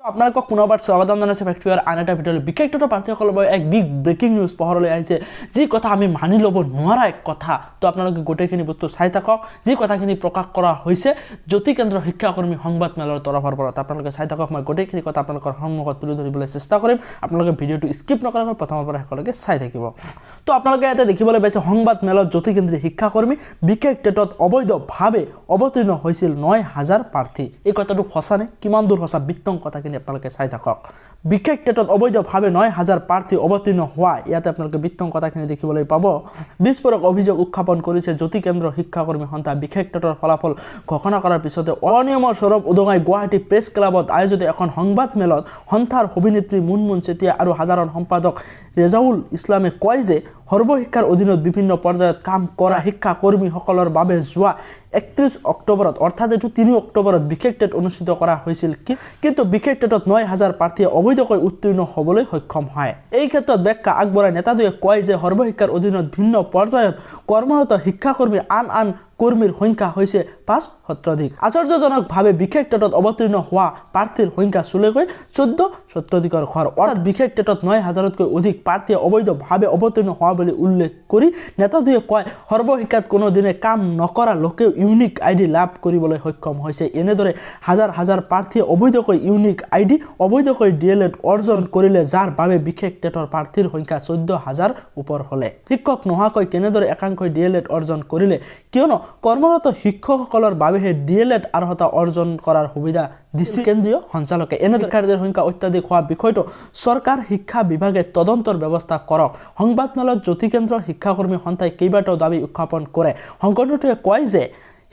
আপোনালোকক পুনৰবাৰ স্বাগতম জনাইছোঁ ফেক্টৰীৰ আন এটা ভিডিঅ'লৈ। বিশেষকৈ প্ৰাৰ্থীসকলৰ বাবে এক বিগ ব্ৰেকিং নিউজ পোহৰলৈ আহিছে, যি কথা আমি মানি ল'ব নোৱাৰা এক কথা। তো আপোনালোকে গোটেইখিনি বস্তু চাই থাকক, যি কথাখিনি প্ৰকাশ কৰা হৈছে জ্যোতি কেন্দ্ৰ শিক্ষাকৰ্মী সংবাদ মেলৰ তৰফৰ পৰা। আপোনালোকে চাই থাকক, মই গোটেইখিনি কথা আপোনালোকৰ সন্মুখত তুলি ধৰিবলৈ চেষ্টা কৰিম। আপোনালোকে ভিডিঅ'টো স্কিপ নকৰাকৈ প্ৰথমৰ পৰা শেষলৈকে চাই থাকিব। তো আপোনালোকে ইয়াতে দেখিবলৈ পাইছে সংবাদ মেলত জ্যোতি কেন্দ্ৰীয় শিক্ষাকৰ্মী বিশেষ টেটত অবৈধভাৱে অৱতীৰ্ণ হৈছিল ৯,০০০ প্ৰাৰ্থী। এই কথাটো সঁচানে? কিমান দূৰ সঁচা? বিত্তং কথাখিনি আপোনালোকে চাই থাকক। বিশেষ টেটত অবৈধভাৱে ৯,০০০ প্ৰাৰ্থী অৱতীৰ্ণ হোৱা, ইয়াতে আপোনালোকে বিত্তং কথাখিনি দেখিবলৈ পাব। বিস্ফোৰক অভিযোগ উত্থাপন কৰিছে জ্যোতি কেন্দ্ৰ শিক্ষাকৰ্মী সন্থা। বিশেষ টেটৰ ফলাফল ঘোষণা কৰাৰ পিছতে অনিয়মৰ স্বৰূপ উদঙাই গুৱাহাটী প্ৰেছ ক্লাবত আয়োজিত এখন সংবাদ মেলত সন্থাৰ অভিনেত্ৰী মুনমুন চেতিয়া আৰু সাধাৰণ সম্পাদক ৰেজাউল ইছলামে কয় যে সৰ্বশিক্ষাৰ অধীনত বিভিন্ন পৰ্যায়ত কাম কৰা শিক্ষাকৰ্মীসকলৰ বাবে যোৱা ৩১ অক্টোবৰত অৰ্থাৎ এইটো ৩ অক্টোবৰত বিশেষ টেট অনুষ্ঠিত কৰা হৈছিল, কিন্তু বিশেষ টেটত ৯,০০০ প্ৰাৰ্থীয়ে অবৈধকৈ উত্তীৰ্ণ হ'বলৈ সক্ষম হয়। এই ক্ষেত্ৰত ব্যাখ্যা আগবঢ়াই নেতাটোৱে কয় যে সৰ্বশিক্ষাৰ অধীনত ভিন্ন পৰ্যায়ত কৰ্মৰত শিক্ষাকৰ্মী আন কৰ্মীৰ সংখ্যা হৈছে ৫ শতাধিক। আশ্চৰ্যজনকভাৱে বিশেষ টেটত অৱতীৰ্ণ হোৱা প্ৰাৰ্থীৰ সংখ্যা চুলেকৈ ১৪ শতাধিকৰ ঘৰ, অৰ্থাৎ বিশেষ টেটত ৯,০০০তকৈ অধিক প্ৰাৰ্থীয়ে অবৈধভাৱে অৱতীৰ্ণ হোৱা বুলি উল্লেখ কৰি নেতাটোৱে কয়, সৰ্বশিক্ষাত কোনোদিনে কাম নকৰা লোকেও ইউনিক আইডি লাভ কৰিবলৈ সক্ষম হৈছে। এনেদৰে হাজাৰ হাজাৰ প্ৰাৰ্থীয়ে অবৈধকৈ ইউনিক আইডি অবৈধকৈ DLED অৰ্জন কৰিলে, যাৰ বাবে বিশেষ টেটৰ প্ৰাৰ্থীৰ সংখ্যা ১৪,০০০ ওপৰ হ'লে। শিক্ষক নোহোৱাকৈ কেনেদৰে একাংশই DLED অৰ্জন কৰিলে? কিয়নো কৰ্মৰত শিক্ষকসকলৰ বাবেহে DLED অৰ্হতা অৰ্জন কৰাৰ সুবিধা দিছে কেন্দ্ৰীয় সঞ্চালকে। এনে শিক্ষাৰ্থীৰ সংখ্যা অত্যাধিক হোৱা বিষয়টো চৰকাৰ শিক্ষা বিভাগে তদন্তৰ ব্যৱস্থা কৰক। সংবাদ মেলত জ্যোতি কেন্দ্ৰ শিক্ষাকৰ্মী সন্থাই কেইবাটাও দাবী উত্থাপন কৰে। সংগঠনটোৱে কয় যে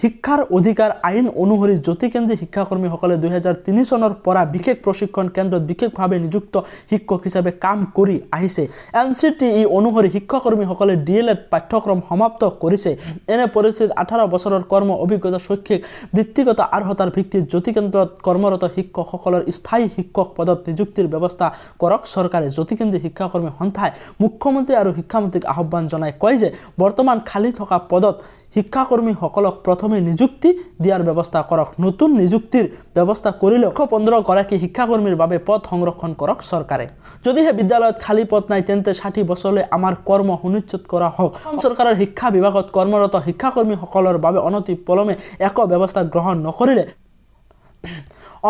শিক্ষাৰ অধিকাৰ আইন অনুসৰি জ্যোতি কেন্দ্ৰীয় শিক্ষাকৰ্মীসকলে ২০০৩ চনৰ পৰা বিশেষ প্ৰশিক্ষণ কেন্দ্ৰত বিশেষভাৱে নিযুক্ত শিক্ষক হিচাপে কাম কৰি আহিছে। NCTE অনুসৰি শিক্ষাকৰ্মীসকলে DLED পাঠ্যক্ৰম সমাপ্ত কৰিছে। এনে পৰিস্থিতিত ১৮ বছৰৰ কৰ্ম অভিজ্ঞতা শৈক্ষিক বৃত্তিগত অৰ্হতাৰ ভিত্তিত জ্যোতি কেন্দ্ৰত কৰ্মৰত শিক্ষকসকলৰ স্থায়ী শিক্ষক পদত নিযুক্তিৰ ব্যৱস্থা কৰক চৰকাৰে। জ্যোতি কেন্দ্ৰীয় শিক্ষাকৰ্মী সন্থাই মুখ্যমন্ত্ৰী আৰু শিক্ষামন্ত্ৰীক আহ্বান জনাই কয় যে বৰ্তমান খালী থকা পদত শিক্ষাকৰ্মীসকলক প্ৰথমে নিযুক্তি দিয়াৰ ব্যৱস্থা কৰক। নতুন নিযুক্তিৰ ব্যৱস্থা কৰিলে ১১৫ গৰাকী শিক্ষাকৰ্মীৰ বাবে পদ সংৰক্ষণ কৰক চৰকাৰে। যদিহে বিদ্যালয়ত খালী পদ নাই, তেন্তে ৬০ বছৰলৈ আমাৰ কৰ্ম সুনিশ্চিত কৰা হওক। অসম চৰকাৰৰ শিক্ষা বিভাগত কৰ্মৰত শিক্ষাকৰ্মীসকলৰ বাবে অনতি পলমে একো ব্যৱস্থা গ্ৰহণ নকৰিলে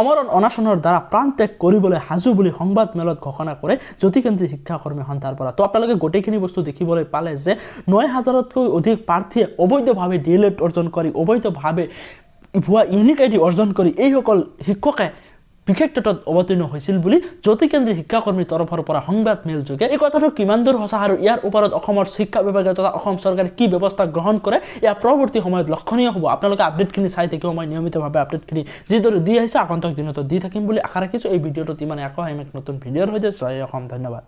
অমৰণ অনাশনৰ দ্বাৰা প্ৰাণ ত্যাগ কৰিবলৈ সাজু বুলি সংবাদ মেলত ঘোষণা কৰে জ্যোতি কেন্দ্ৰীয় শিক্ষাকৰ্মী সন্থাৰ পৰা। তো আপোনালোকে গোটেইখিনি বস্তু দেখিবলৈ পালে যে ৯,০০০তকৈ অধিক প্ৰাৰ্থীয়ে অবৈধভাৱে DLED অৰ্জন কৰি, অবৈধভাৱে ভুৱা ইউনিক আইডি অৰ্জন কৰি এইসকল শিক্ষকে বিশেষ টেটত অৱতীৰ্ণ হৈছিল বুলি জ্যোতি কেন্দ্ৰীয় শিক্ষাকৰ্মীৰ তৰফৰ পৰা সংবাদ মেল যোগে। এই কথাটো কিমান দূৰ সঁচা আৰু ইয়াৰ ওপৰত অসমৰ শিক্ষা বিভাগে তথা অসম চৰকাৰে কি ব্যৱস্থা গ্ৰহণ কৰে, ইয়াৰ পৰৱৰ্তী সময়ত লক্ষণীয় হ'ব। আপোনালোকে আপডেটখিনি চাই থাকিব। মই নিয়মিতভাৱে আপডেটখিনি যিদৰে দি আহিছে আগন্তুক দিনতো দি থাকিম বুলি আশা ৰাখিছোঁ। এই ভিডিঅ'টোত ইমানে। আকৌ আহিম এক নতুন ভিডিঅ'ৰ সৈতে। জয় অসম, ধন্যবাদ।